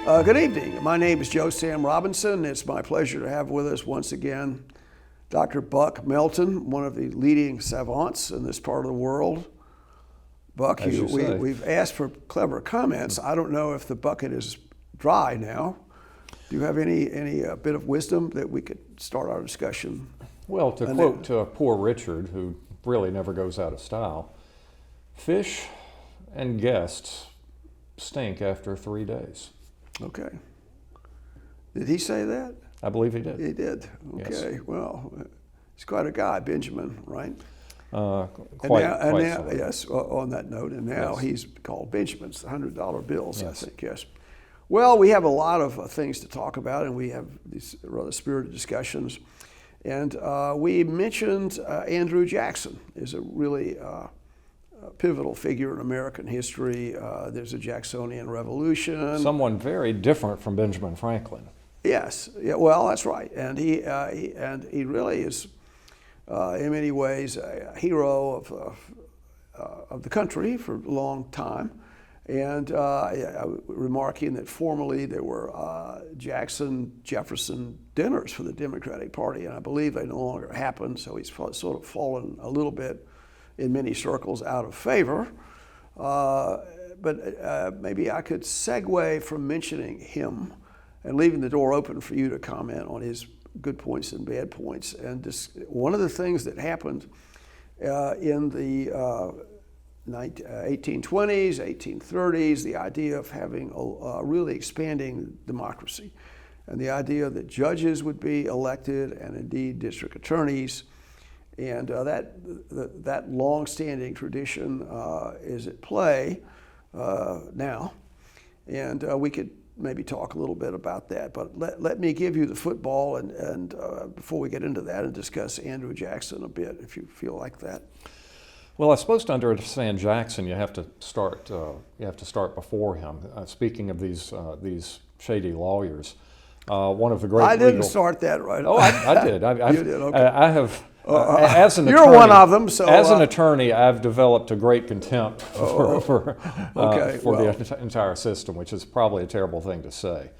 Good evening. My name is Joe Sam Robinson. It's my pleasure to have with us once again Dr. Buck Melton, one of the leading savants in this part of the world. Buck, we've asked for clever comments. I don't know if the bucket is dry now. Do you have any bit of wisdom that we could start our discussion? Well, to quote Poor Richard, who really never goes out of style, fish and guests stink after 3 days. Okay. Did he say that? I believe he did. He did. Okay. Yes. Well, he's quite a guy, Benjamin, right? Yes, on that note, and now yes. He's called Benjamin's, the $100 bills, yes. I think, yes. Well, we have a lot of things to talk about, and we have these rather spirited discussions. And we mentioned Andrew Jackson is a really pivotal figure in American history. There's a Jacksonian Revolution. Someone very different from Benjamin Franklin. Yes, yeah, well, that's right, and he really is, in many ways, a hero of the country for a long time. And remarking that formerly there were Jackson-Jefferson dinners for the Democratic Party, and I believe they no longer happen. So he's sort of fallen a little bit in many circles out of favor. But maybe I could segue from mentioning him and leaving the door open for you to comment on his good points and bad points. And one of the things that happened in the 1820s, 1830s, the idea of having a really expanding democracy, and the idea that judges would be elected and indeed district attorneys. And that long-standing tradition is at play now, and we could maybe talk a little bit about that. But let me give you the football, and before we get into that, and discuss Andrew Jackson a bit, if you feel like that. Well, I suppose to understand Jackson, you have to start before him. Speaking of these shady lawyers, one of the great. I didn't start that right. Oh, I did. You did. Okay. I have. As an you're attorney, one of them. So as an attorney, I've developed a great contempt for the entire system, which is probably a terrible thing to say.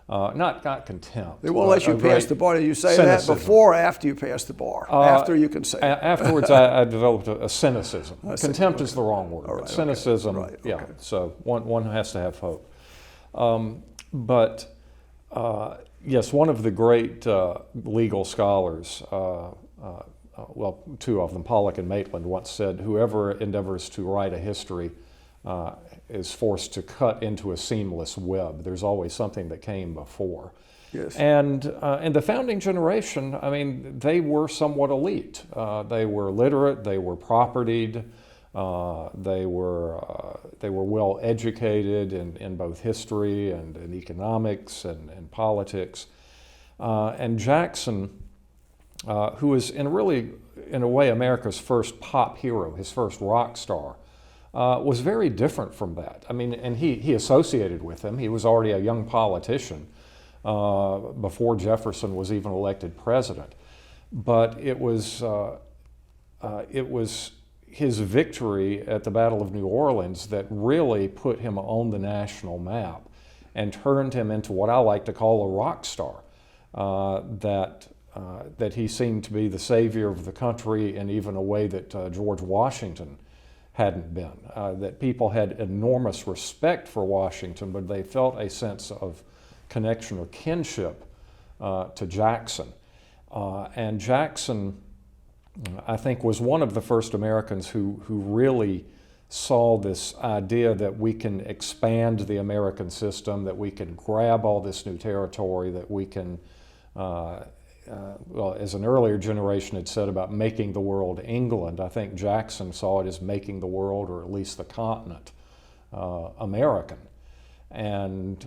Not contempt. They won't let you pass the bar. Did you say cynicism. That before or after you pass the bar? After you can say it. Afterwards, I developed a cynicism. Contempt is the wrong word. Right, but cynicism, okay. Right, yeah. Okay. So one has to have hope. Yes, one of the great legal scholars, well, two of them, Pollock and Maitland, once said, "Whoever endeavors to write a history is forced to cut into a seamless web. There's always something that came before." Yes. And the founding generation, I mean, they were somewhat elite. They were literate. They were propertied. They were well educated in both history and in economics and politics. And Jackson, who is in a way America's first pop hero, his first rock star, was very different from that. I mean, and he associated with him. He was already a young politician before Jefferson was even elected president. But it was his victory at the Battle of New Orleans that really put him on the national map and turned him into what I like to call a rock star. That he seemed to be the savior of the country in even a way that George Washington hadn't been. That people had enormous respect for Washington, but they felt a sense of connection or kinship to Jackson. And Jackson, I think, was one of the first Americans who really saw this idea that we can expand the American system, that we can grab all this new territory, that we can well, as an earlier generation had said about making the world England, I think Jackson saw it as making the world, or at least the continent, American. And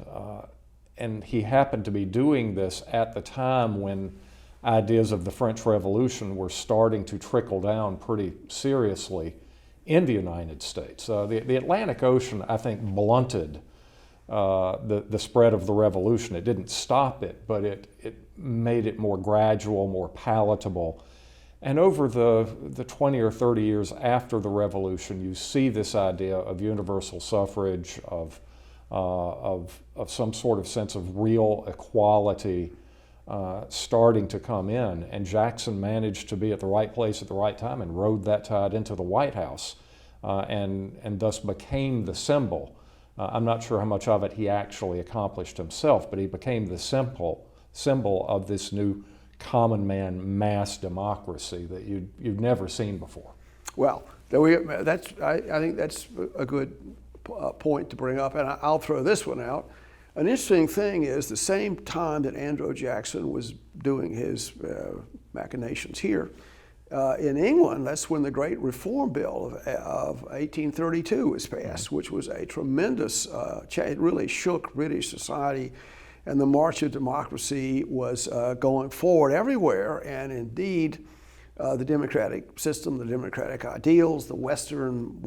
he happened to be doing this at the time when ideas of the French Revolution were starting to trickle down pretty seriously in the United States. The Atlantic Ocean, I think, blunted the spread of the revolution. It didn't stop it, but it made it more gradual, more palatable. And over the 20 or 30 years after the revolution, you see this idea of universal suffrage, of of some sort of sense of real equality starting to come in. And Jackson managed to be at the right place at the right time and rode that tide into the White House and thus became the symbol. I'm not sure how much of it he actually accomplished himself, but he became the symbol of this new common man mass democracy that you've never seen before. Well, I think that's a good point to bring up, and I'll throw this one out. An interesting thing is the same time that Andrew Jackson was doing his machinations here, in England, that's when the Great Reform Bill of 1832 was passed, which was a tremendous change. It really shook British society, and the march of democracy was going forward everywhere. And indeed, the democratic system, the democratic ideals, the Western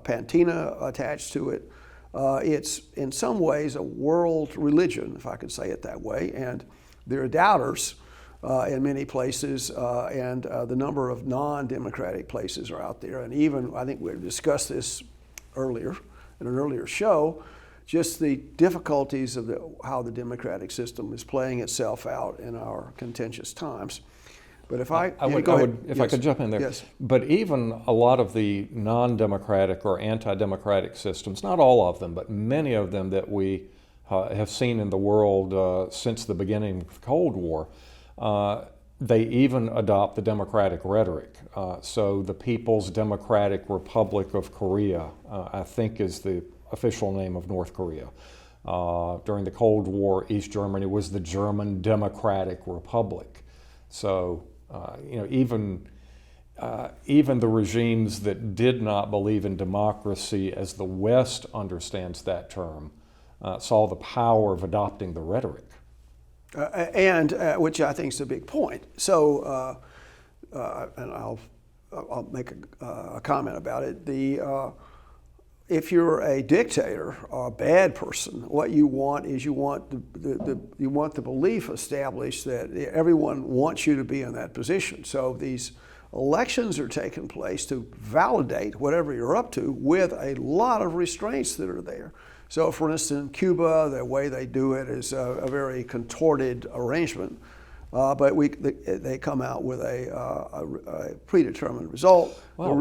patina attached to it, it's in some ways a world religion, if I could say it that way. And there are doubters in many places, and the number of non-democratic places are out there. And even, I think we discussed this earlier, in an earlier show, just the difficulties of how the democratic system is playing itself out in our contentious times. But if I could jump in there. Yes. But even a lot of the non-democratic or anti-democratic systems, not all of them, but many of them that we have seen in the world since the beginning of the Cold War, they even adopt the democratic rhetoric. So the People's Democratic Republic of Korea, I think, is the official name of North Korea. During the Cold War, East Germany was the German Democratic Republic. So, even the regimes that did not believe in democracy as the West understands that term saw the power of adopting the rhetoric. And which I think is a big point. So, and I'll make a comment about it. If you're a dictator or a bad person, what you want is you want the belief established that everyone wants you to be in that position. So these elections are taking place to validate whatever you're up to with a lot of restraints that are there. So, for instance, Cuba, the way they do it is a very contorted arrangement, but they come out with a predetermined result. Well,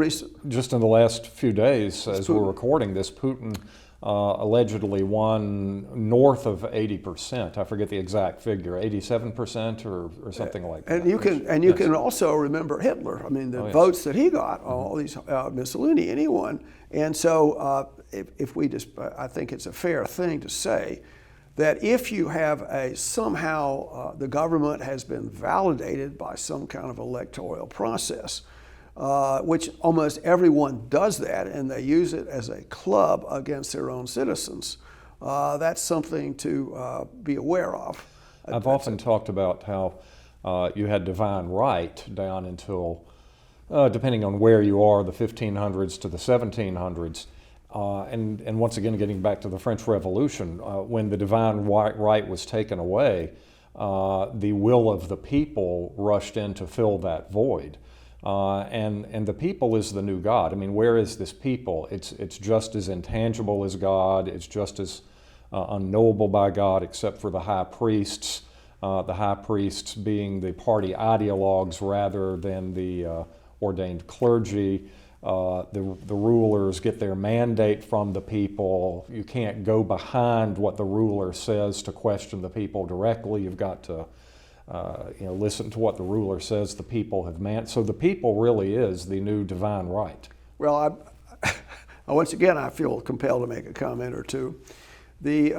just in the last few days, as we're recording this, Putin allegedly won north of 80%. I forget the exact figure, 87% or something like that. And you can also remember Hitler. I mean, the votes that he got, all these Mussolini, anyone. And so, I think it's a fair thing to say that if you have somehow the government has been validated by some kind of electoral process, which almost everyone does that, and they use it as a club against their own citizens, that's something to be aware of. I've often talked about how you had divine right down until, depending on where you are, the 1500s to the 1700s. And once again, getting back to the French Revolution, when the divine right was taken away, the will of the people rushed in to fill that void. And the people is the new God. I mean, where is this people? It's just as intangible as God. It's just as unknowable by God, except for the high priests. The high priests being the party ideologues rather than the ordained clergy. The rulers get their mandate from the people. You can't go behind what the ruler says to question the people directly. You've got to listen to what the ruler says the people have meant. So the people really is the new divine right. Well, once again, I feel compelled to make a comment or two. The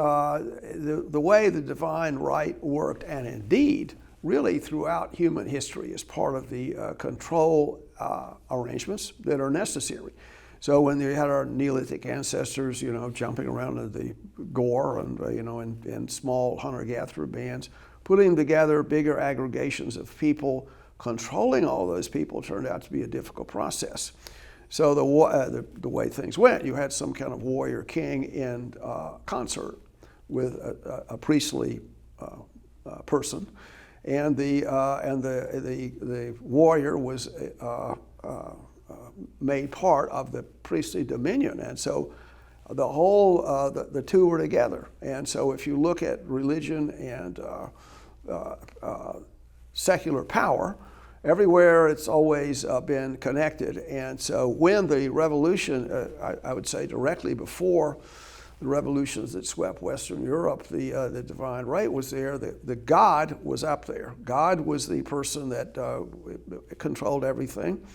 way the divine right worked, and indeed really throughout human history, is part of the control arrangements that are necessary. So when we had our Neolithic ancestors, jumping around in the gore and in small hunter-gatherer bands, putting together bigger aggregations of people, controlling all those people turned out to be a difficult process. So the way things went, you had some kind of warrior king in concert with a priestly person, and the warrior was made part of the priestly dominion. And so the two were together. And so if you look at religion and secular power, everywhere it's always been connected. And so when the revolution, I would say directly before the revolutions that swept Western Europe, the divine right was there, the God was up there. God was the person that controlled everything.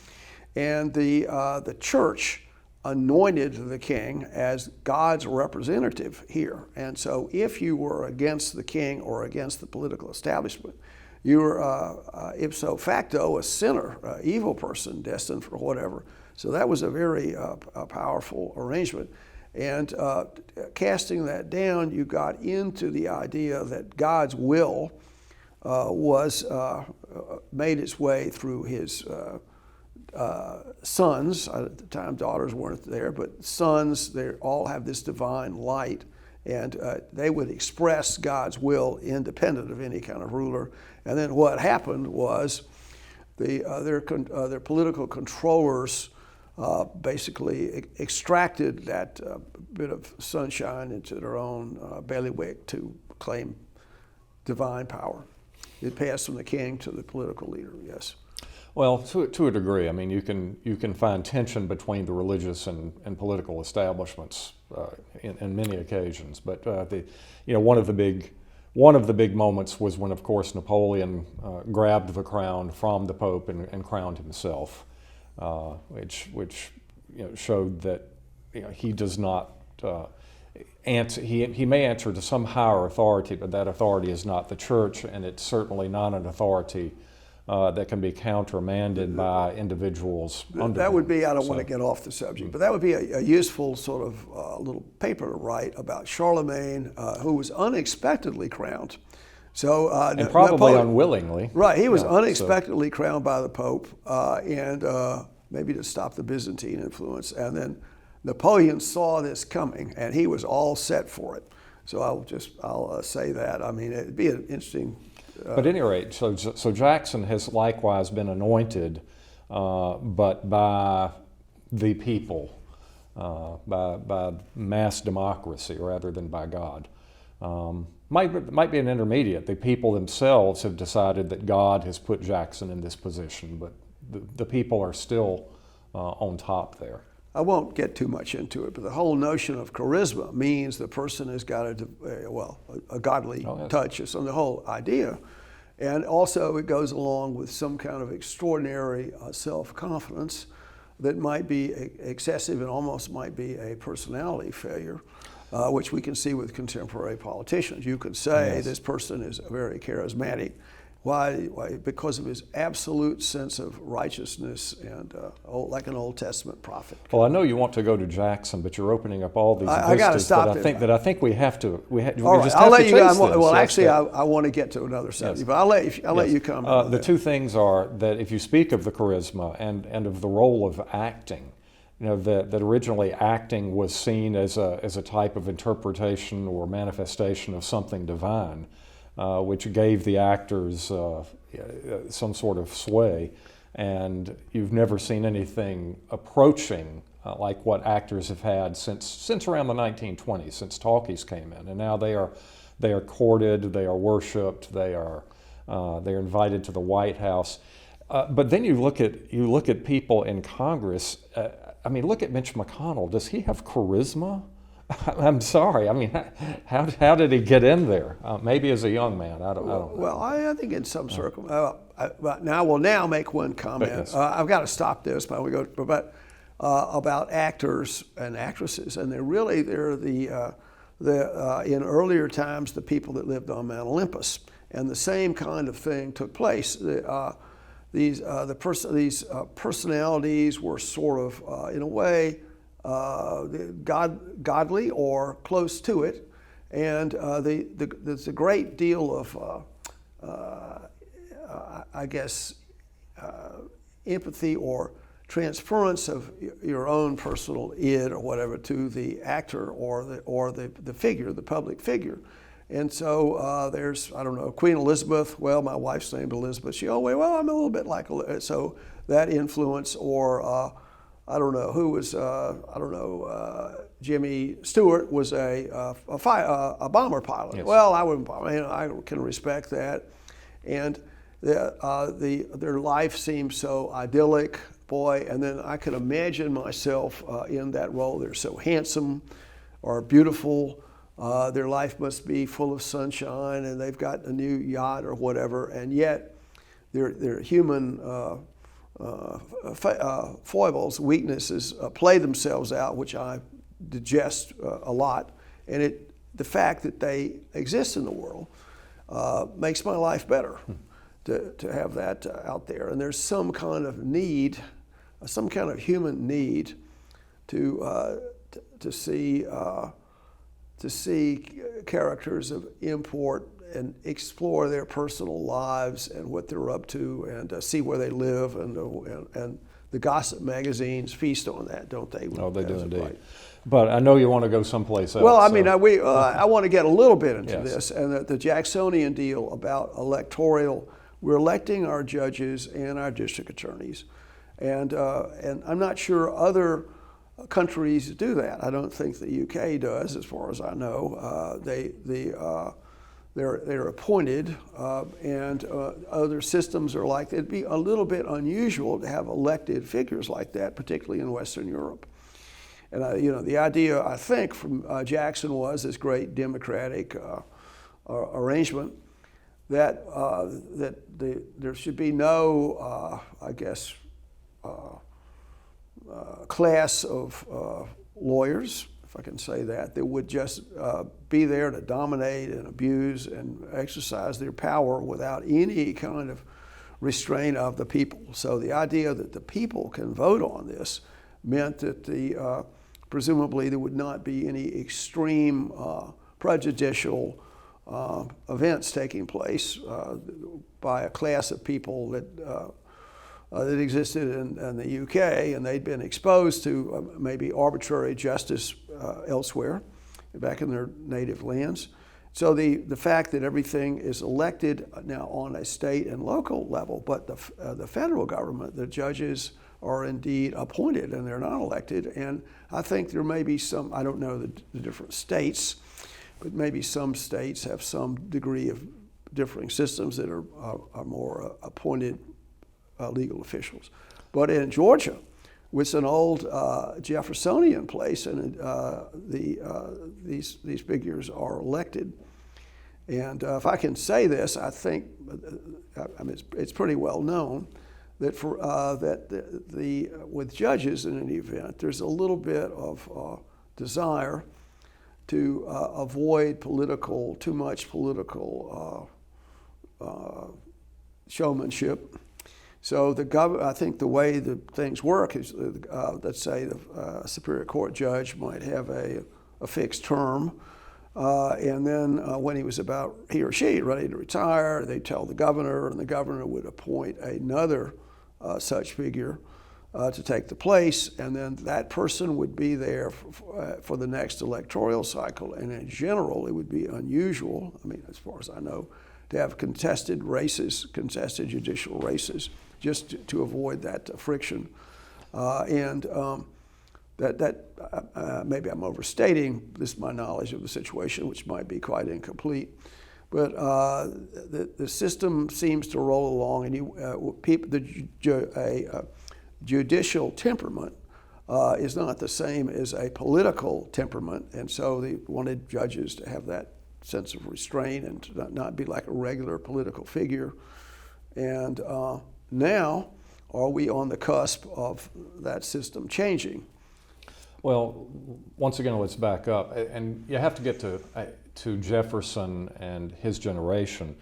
And the church anointed the king as God's representative here. And so if you were against the king or against the political establishment, you were ipso facto a sinner, an evil person destined for whatever. So that was a very powerful arrangement. And casting that down, you got into the idea that God's will was made its way through his sons. At the time, daughters weren't there, but sons, they all have this divine light, and they would express God's will independent of any kind of ruler. And then what happened was their political controllers basically extracted that bit of sunshine into their own bailiwick to claim divine power. It passed from the king to the political leader, yes. Well, to a degree. I mean, you can find tension between the religious and political establishments in many occasions. But one of the big moments was when, of course, Napoleon grabbed the crown from the Pope and crowned himself, which showed that he does not answer. He may answer to some higher authority, but that authority is not the church, and it's certainly not an authority that can be countermanded by individuals under that would be, I don't so, want to get off the subject, but that would be a useful sort of little paper to write about Charlemagne, who was unexpectedly crowned. So and probably unwillingly. Right, he was unexpectedly crowned by the Pope, and maybe to stop the Byzantine influence. And then Napoleon saw this coming, and he was all set for it. So I'll say that. I mean, it'd be an interesting. But at any rate, so Jackson has likewise been anointed, but by the people, by mass democracy rather than by God. Might be an intermediate. The people themselves have decided that God has put Jackson in this position, but the people are still on top there. I won't get too much into it, but the whole notion of charisma means the person has got a godly touch. It's on the whole idea. And also it goes along with some kind of extraordinary self-confidence that might be excessive and almost might be a personality failure, which we can see with contemporary politicians. You could say this person is very charismatic. Why? Because of his absolute sense of righteousness and like an Old Testament prophet. Well, I know you want to go to Jackson, but you're opening up all these I got to stop that I think we have to. We all right, just I'll have let to you. chase Well, this. actually, I want to get to another subject, but I'll let you comment. The two things are that if you speak of the charisma and of the role of acting, that originally acting was seen as a type of interpretation or manifestation of something divine. Which gave the actors some sort of sway, and you've never seen anything approaching like what actors have had since around the 1920s, since talkies came in, and now they are courted, they are worshipped, they're invited to the White House. But then you look at people in Congress. I mean, look at Mitch McConnell. Does he have charisma? I'm sorry. I mean, how did he get in there? Maybe as a young man. I don't know. Well, I think in some circles. Now I will now make one comment. Yes. I've got to stop this, but we go. But about actors and actresses, and they're the in earlier times the people that lived on Mount Olympus, and the same kind of thing took place. These personalities were sort of in a way. Godly or close to it, and there's a great deal of, empathy or transference of your own personal id or whatever to the actor or the figure, the public figure. And so there's, I don't know, Queen Elizabeth. Well, my wife's named Elizabeth. I'm a little bit like Elizabeth. So that influence, or I don't know who was, Jimmy Stewart was a bomber pilot. Yes. Well, I can respect that. And their life seems so idyllic, boy, and then I can imagine myself in that role. They're so handsome or beautiful. Their life must be full of sunshine, and they've got a new yacht or whatever, and yet their human foibles, weaknesses play themselves out, which I digest a lot. And the fact that they exist in the world makes my life better to have that out there. And there's some kind of need, some kind of human need to see characters of import and explore their personal lives and what they're up to, and see where they live, and the gossip magazines feast on that, don't they? Oh, they do As of indeed. right. But I know you want to go someplace else. Well, I so- mean, I want to get a little bit into Yes. this, and the Jacksonian deal about electoral. We're electing our judges and our district attorneys, and I'm not sure other countries do that. I don't think the UK does, as far as I know. They're appointed, and other systems are like. It'd be a little bit unusual to have elected figures like that, particularly in Western Europe. And the idea, I think, from Jackson was this great democratic arrangement that there should be no, class of lawyers, if I can say that would just be there to dominate and abuse and exercise their power without any kind of restraint of the people. So the idea that the people can vote on this meant that presumably there would not be any extreme prejudicial events taking place by a class of people that existed in the UK, and they'd been exposed to maybe arbitrary justice elsewhere, back in their native lands. So the fact that everything is elected now on a state and local level, but the federal government, the judges are indeed appointed and they're not elected. And I think there may be some, I don't know the different states, but maybe some states have some degree of differing systems that are more appointed legal officials. But in Georgia, it's an old Jeffersonian place, and these figures are elected. And if I can say this, I think it's pretty well known that with judges in any event, there's a little bit of desire to avoid too much political showmanship. So I think the way that things work is, let's say the Superior Court judge might have a fixed term, and then when he or she ready to retire, they tell the governor, and the governor would appoint another such figure to take the place, and then that person would be there for the next electoral cycle. And in general, it would be unusual, as far as I know, to have contested judicial races, just to avoid that friction. Maybe I'm overstating my knowledge of the situation, which might be quite incomplete. But the system seems to roll along, and a judicial temperament is not the same as a political temperament, and so they wanted judges to have that sense of restraint and to not be like a regular political figure. And now, are we on the cusp of that system changing? Well, once again, let's back up, and you have to get to Jefferson and his generation,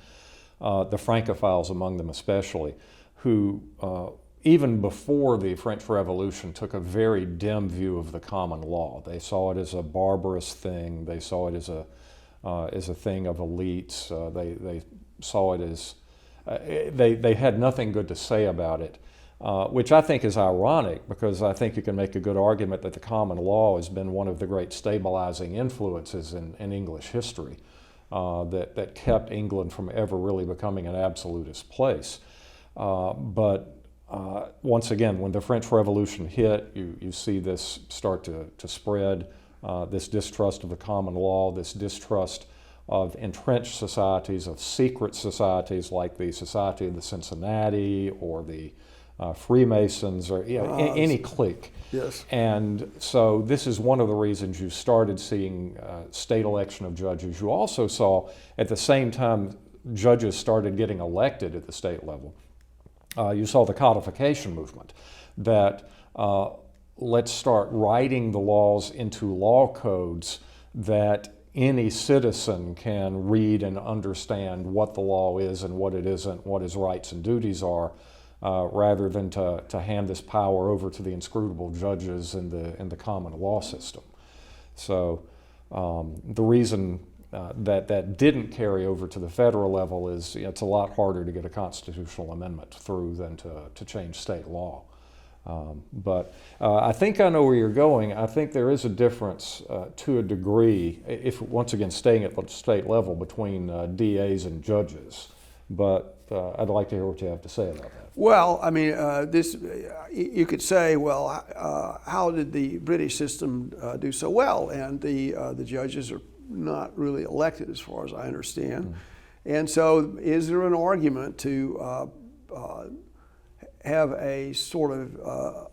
the Francophiles among them especially, who even before the French Revolution took a very dim view of the common law. They saw it as a barbarous thing. They saw it as a thing of elites. They saw it as they had nothing good to say about it. Which I think is ironic, because I think you can make a good argument that the common law has been one of the great stabilizing influences in English history that kept England from ever really becoming an absolutist place. But once again, when the French Revolution hit, you see this start to spread, this distrust of the common law, this distrust of entrenched societies, of secret societies like the Society of the Cincinnati or the Freemasons or any clique. Yes. And so this is one of the reasons you started seeing state election of judges. You also saw at the same time judges started getting elected at the state level. You saw the codification movement that let's start writing the laws into law codes that any citizen can read and understand what the law is and what it isn't, what his rights and duties are, rather than to hand this power over to the inscrutable judges in the common law system. So the reason that didn't carry over to the federal level is it's a lot harder to get a constitutional amendment through than to change state law. But I think I know where you're going. I think there is a difference to a degree, if once again staying at the state level, between DAs and judges. But I'd like to hear what you have to say about that. Well, I mean, you could say, well, how did the British system do so well? And the judges are not really elected, as far as I understand. Mm. And so, is there an argument to have a sort of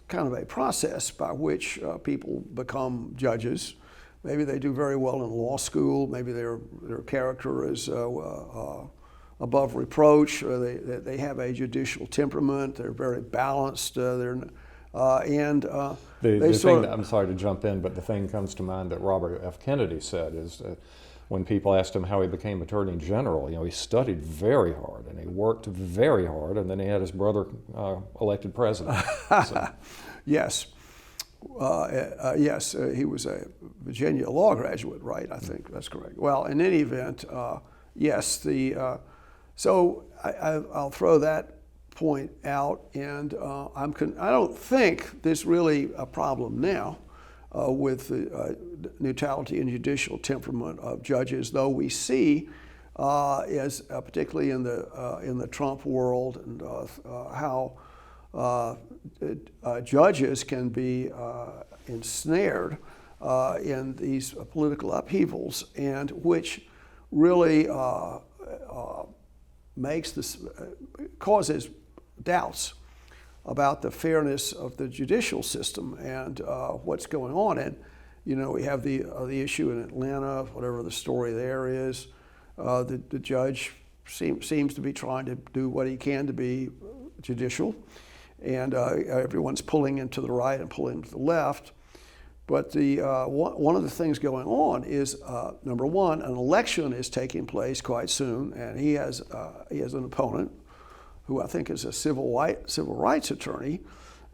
kind of a process by which people become judges? Maybe they do very well in law school. Maybe their character is above reproach, or they have a judicial temperament. They're very balanced. I'm sorry to jump in, but the thing comes to mind that Robert F. Kennedy said is when people asked him how he became Attorney General, he studied very hard and he worked very hard, and then he had his brother elected president. So. Yes. Yes, he was a Virginia law graduate, right? I think that's correct. Well, in any event, yes. So I'll throw that point out, and I don't think there's really a problem now with the neutrality and judicial temperament of judges, though we see, as particularly in the Trump world, and how judges can be ensnared in these political upheavals, and which really causes doubts about the fairness of the judicial system and what's going on. And we have the issue in Atlanta, whatever the story there is. The judge seems to be trying to do what he can to be judicial, and everyone's pulling him to the right and pulling him to the left. But one of the things going on is, number one, an election is taking place quite soon, and he has an opponent who I think is a civil rights attorney,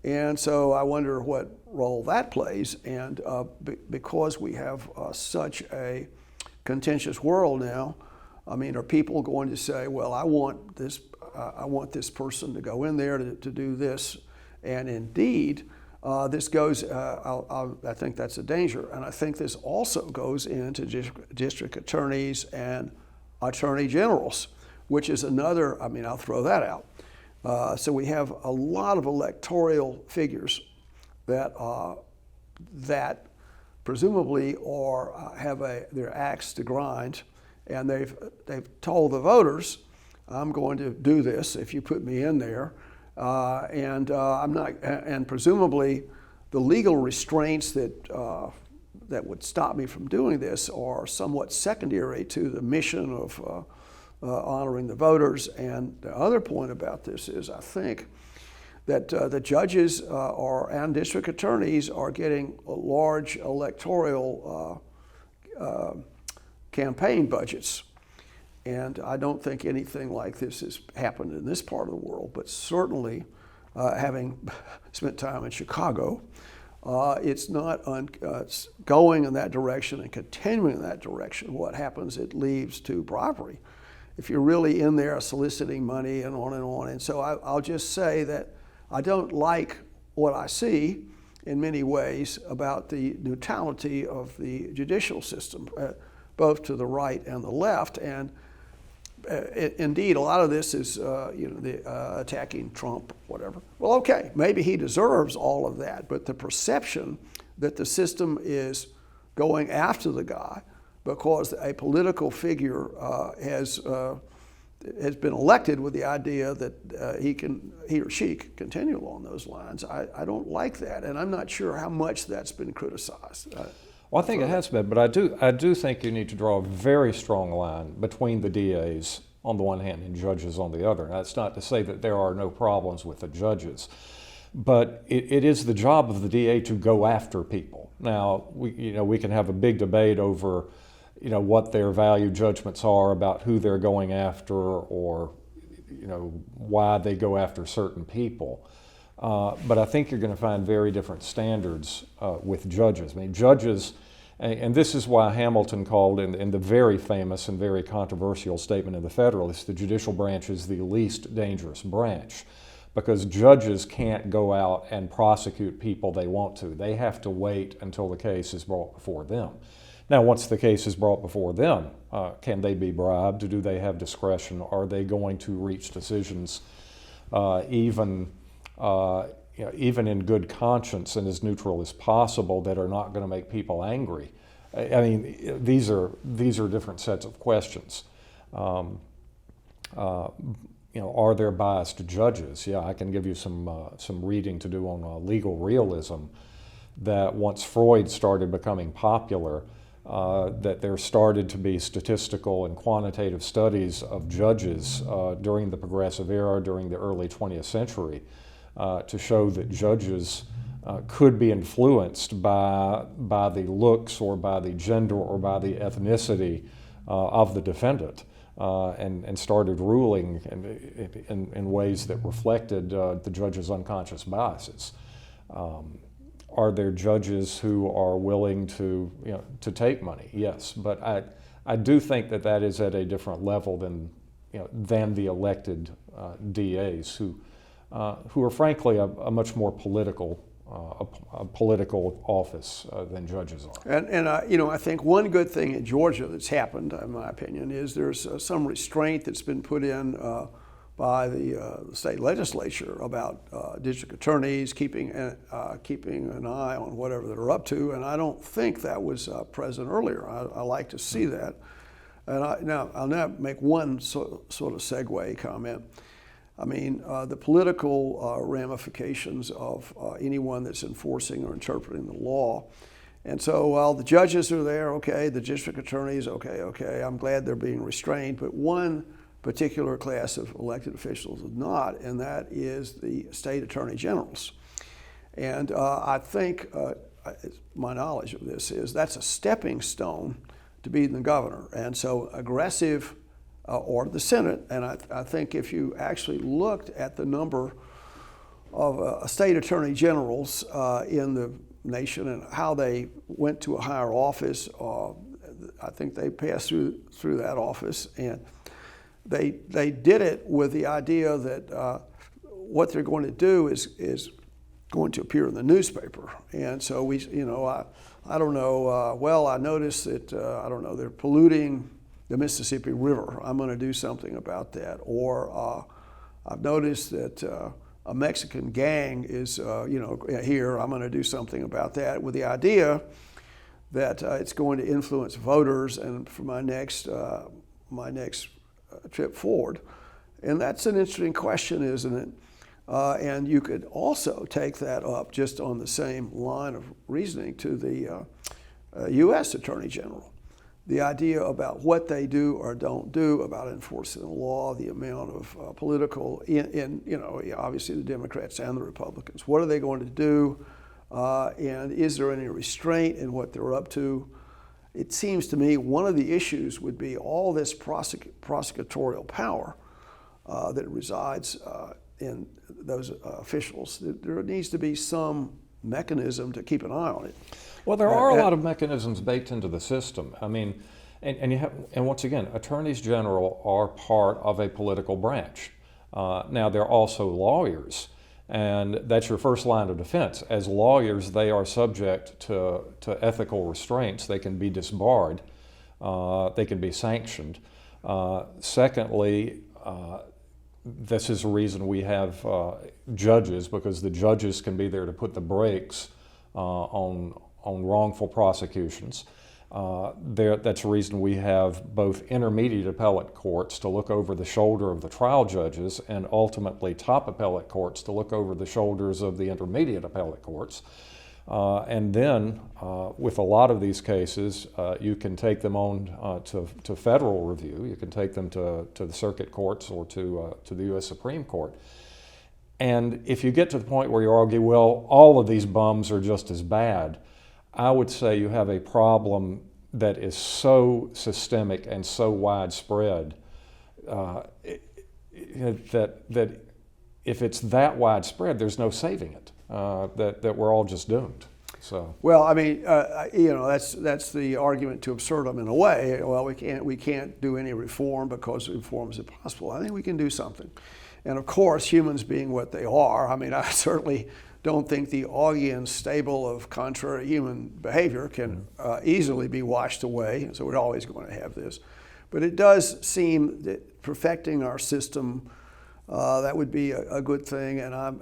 and so I wonder what role that plays. And because we have such a contentious world now, I mean, are people going to say, well, I want this person to go in there to do this, and indeed. This goes, I think that's a danger. And I think this also goes into district attorneys and attorney generals, which is another, I'll throw that out. So we have a lot of electoral figures that presumably have their axe to grind, and they've told the voters, I'm going to do this if you put me in there. I'm not, and presumably the legal restraints that would stop me from doing this are somewhat secondary to the mission of honoring the voters. And the other point about this is, I think that the judges and district attorneys are getting large electoral campaign budgets. And I don't think anything like this has happened in this part of the world, but certainly, having spent time in Chicago, it's not going in that direction and continuing in that direction. What happens, it leads to bribery. If you're really in there soliciting money and on and on. And so I'll just say that I don't like what I see in many ways about the neutrality of the judicial system, both to the right and the left. And indeed, a lot of this is, attacking Trump, whatever. Well, okay, maybe he deserves all of that, but the perception that the system is going after the guy because a political figure has been elected with the idea that he or she can continue along those lines. I don't like that, and I'm not sure how much that's been criticized. Well, I think it has been, but I do think you need to draw a very strong line between the DAs on the one hand and judges on the other. That's not to say that there are no problems with the judges, but it is the job of the DA to go after people. Now, we can have a big debate over, what their value judgments are about who they're going after, or, why they go after certain people. But I think you're going to find very different standards with judges. I mean, judges, and this is why Hamilton called in the very famous and very controversial statement of the Federalist, the judicial branch is the least dangerous branch, because judges can't go out and prosecute people they want to. They have to wait until the case is brought before them. Now, once the case is brought before them, can they be bribed? Do they have discretion? Are they going to reach decisions even in good conscience and as neutral as possible that are not going to make people angry? I mean, these are different sets of questions. Are there biased judges? Yeah, I can give you some reading to do on legal realism. That once Freud started becoming popular, that there started to be statistical and quantitative studies of judges during the Progressive Era, during the early 20th century, to show that judges could be influenced by the looks or by the gender or by the ethnicity of the defendant, and started ruling in ways that reflected the judge's unconscious biases. Are there judges who are willing to take money? Yes, but I do think that is at a different level than the elected DAs who are frankly a much more political office than judges are. And I think one good thing in Georgia that's happened, in my opinion, is there's some restraint that's been put in by the state legislature about district attorneys keeping an eye on whatever they're up to, and I don't think that was present earlier. I like to see that. And I'll now make one sort of segue comment. I mean, the political ramifications of anyone that's enforcing or interpreting the law. And so while the judges are there, okay, the district attorneys, okay, I'm glad they're being restrained, but one particular class of elected officials is not, and that is the state attorney generals. And I think, my knowledge of this is that's a stepping stone to being the governor. And so aggressive, or the Senate, and I think if you actually looked at the number of state attorney generals in the nation and how they went to a higher office, I think they passed through that office, and they did it with the idea that what they're going to do is going to appear in the newspaper. And so I don't know, well, I noticed that, they're polluting the Mississippi River. I'm going to do something about that. Or I've noticed that a Mexican gang is, here. I'm going to do something about that, with the idea that it's going to influence voters and for my next trip forward. And that's an interesting question, isn't it? And you could also take that up just on the same line of reasoning to the U.S. Attorney General. The idea about what they do or don't do about enforcing the law, the amount of political, obviously the Democrats and the Republicans. What are they going to do? And is there any restraint in what they're up to? It seems to me one of the issues would be all this prosecutorial power that resides in those officials. There needs to be some mechanism to keep an eye on it. Well, there are a lot of mechanisms baked into the system. I mean, and once again, attorneys general are part of a political branch. Now, they're also lawyers, and that's your first line of defense. As lawyers, they are subject to ethical restraints. They can be disbarred. They can be sanctioned. Secondly, this is the reason we have judges, because the judges can be there to put the brakes on wrongful prosecutions. That's the reason we have both intermediate appellate courts to look over the shoulder of the trial judges, and ultimately top appellate courts to look over the shoulders of the intermediate appellate courts. And then, with a lot of these cases, you can take them on to federal review. You can take them to the circuit courts or to the U.S. Supreme Court. And if you get to the point where you argue, well, all of these bums are just as bad, I would say you have a problem that is so systemic and so widespread that if it's that widespread, there's no saving it. That we're all just doomed. So. Well, I mean, that's the argument to absurdum in a way. Well, we can't do any reform because reform is impossible. I think we can do something. And of course, humans being what they are, I mean, I certainly don't think the Augean stable of contrary human behavior can easily be washed away, so we're always going to have this. But it does seem that perfecting our system, that would be a good thing, and I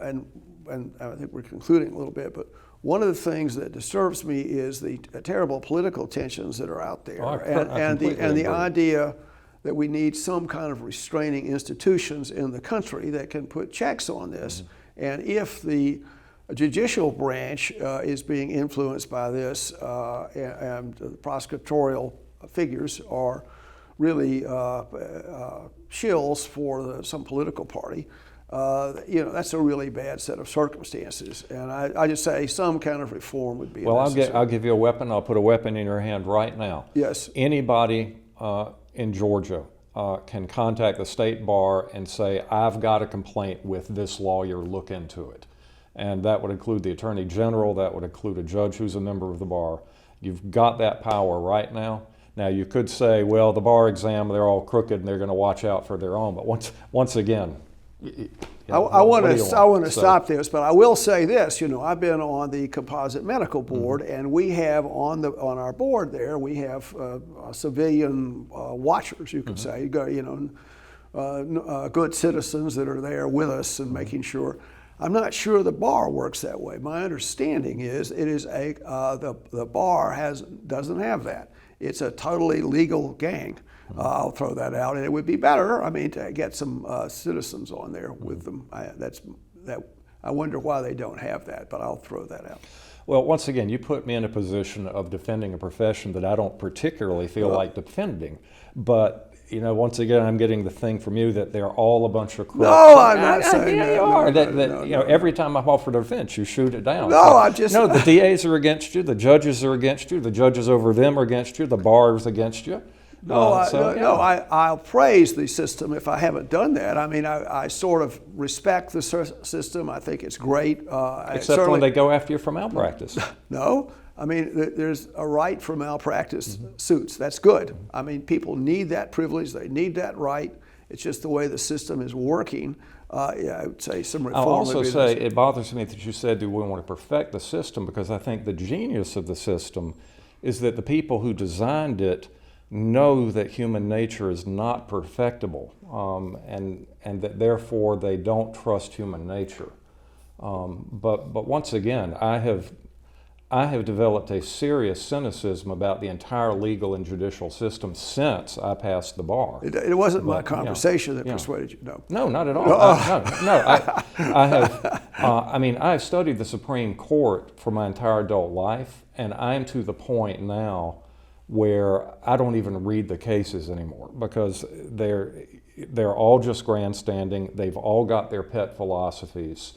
think we're concluding a little bit, but one of the things that disturbs me is the terrible political tensions that are out there, and the idea that we need some kind of restraining institutions in the country that can put checks on this. And if the judicial branch is being influenced by this, and the prosecutorial figures are really shills for some political party, that's a really bad set of circumstances. And I just say some kind of reform would be necessary. I'll give you a weapon. I'll put a weapon in your hand right now. Yes. Anybody in Georgia can contact the state bar and say, I've got a complaint with this lawyer, look into it. And that would include the attorney general, that would include a judge who's a member of the bar. You've got that power right now. Now you could say, well, the bar exam, they're all crooked and they're going to watch out for their own. But once again, I want to stop this, but I will say this. I've been on the Composite Medical Board, and we have on our board there, we have civilian watchers, you could say, good citizens that are there with us and making sure. I'm not sure the bar works that way. My understanding is the bar doesn't have that. It's a totally legal gang. I'll throw that out, and it would be better, to get some citizens on there with them. I wonder why they don't have that, but I'll throw that out. Well, once again, you put me in a position of defending a profession that I don't particularly feel like defending, but once again, I'm getting the thing from you that they're all a bunch of crooks. No, I'm not saying that. You are. No. Every time I'm offered a defense, you shoot it down. No, I'm just... No, the DAs are against you, the judges are against you, the judges over them are against you, the bar is against you. I'll praise the system if I haven't done that. I sort of respect the system. I think it's great. Except when they go after you for malpractice. No. There's a right for malpractice suits. That's good. People need that privilege. They need that right. It's just the way the system is working. I would say some reform. I'll also say it bothers me that you said that we want to perfect the system, because I think the genius of the system is that the people who designed it know that human nature is not perfectible, and that therefore they don't trust human nature. But once again, I have developed a serious cynicism about the entire legal and judicial system since I passed the bar. It wasn't my conversation that persuaded you. No, not at all. I have. I've studied the Supreme Court for my entire adult life, and I'm to the point now where I don't even read the cases anymore, because they're all just grandstanding. They've all got their pet philosophies.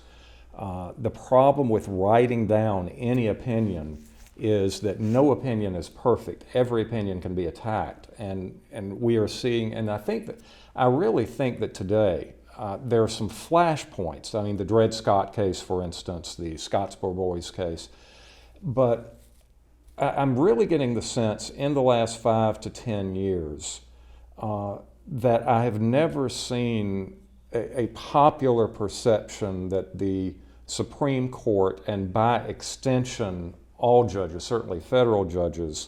The problem with writing down any opinion is that no opinion is perfect. Every opinion can be attacked, and we are seeing. And I really think that today there are some flashpoints. The Dred Scott case, for instance, the Scottsboro Boys case, but I'm really getting the sense in the last 5 to 10 years that I have never seen a popular perception that the Supreme Court, and by extension all judges, certainly federal judges,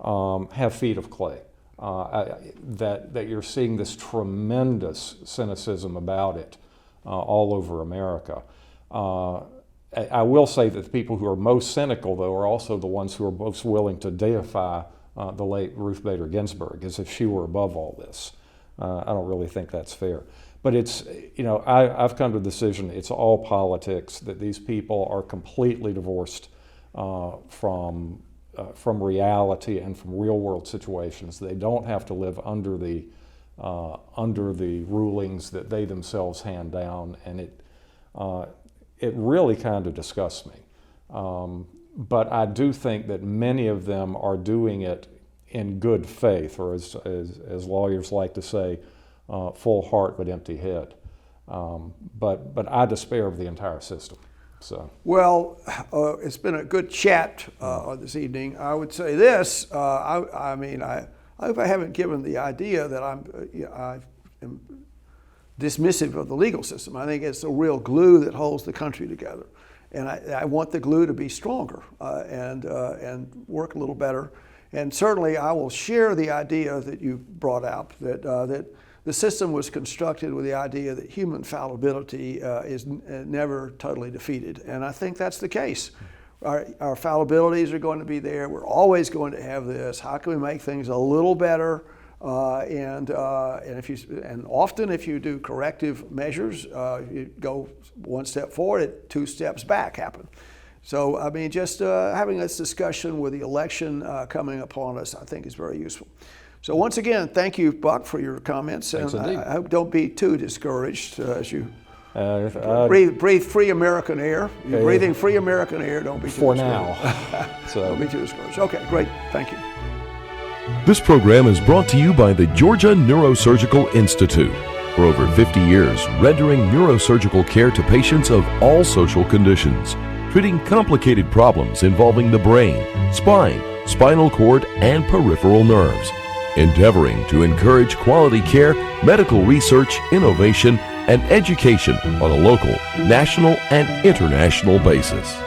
have feet of clay. that you're seeing this tremendous cynicism about it all over America. I will say that the people who are most cynical, though, are also the ones who are most willing to deify the late Ruth Bader Ginsburg, as if she were above all this. I don't really think that's fair. But it's, I've come to the decision it's all politics, that these people are completely divorced from reality and from real world situations. They don't have to live under the rulings that they themselves hand down, and it really kind of disgusts me. But I do think that many of them are doing it in good faith, or as lawyers like to say, full heart but empty head. But I despair of the entire system. So. Well, it's been a good chat this evening. I would say this. I hope I haven't given the idea that I am dismissive of the legal system. I think it's the real glue that holds the country together, and I want the glue to be stronger and work a little better. And certainly, I will share the idea that you brought out that the system was constructed with the idea that human fallibility is never totally defeated, and I think that's the case. Our fallibilities are going to be there. We're always going to have this. How can we make things a little better? And often, if you do corrective measures, you go one step forward, 2 steps back happen. So, I mean, just having this discussion with the election coming upon us, I think is very useful. So once again, thank you, Buck, for your comments. Thanks indeed. I hope don't be too discouraged as you breathe free American air. You're breathing free American air. Don't be too for discouraged. now. So. Don't be too discouraged. Okay, great. Thank you. This program is brought to you by the Georgia Neurosurgical Institute. For over 50 years, rendering neurosurgical care to patients of all social conditions, treating complicated problems involving the brain, spine, spinal cord, and peripheral nerves. Endeavoring to encourage quality care, medical research, innovation, and education on a local, national, and international basis.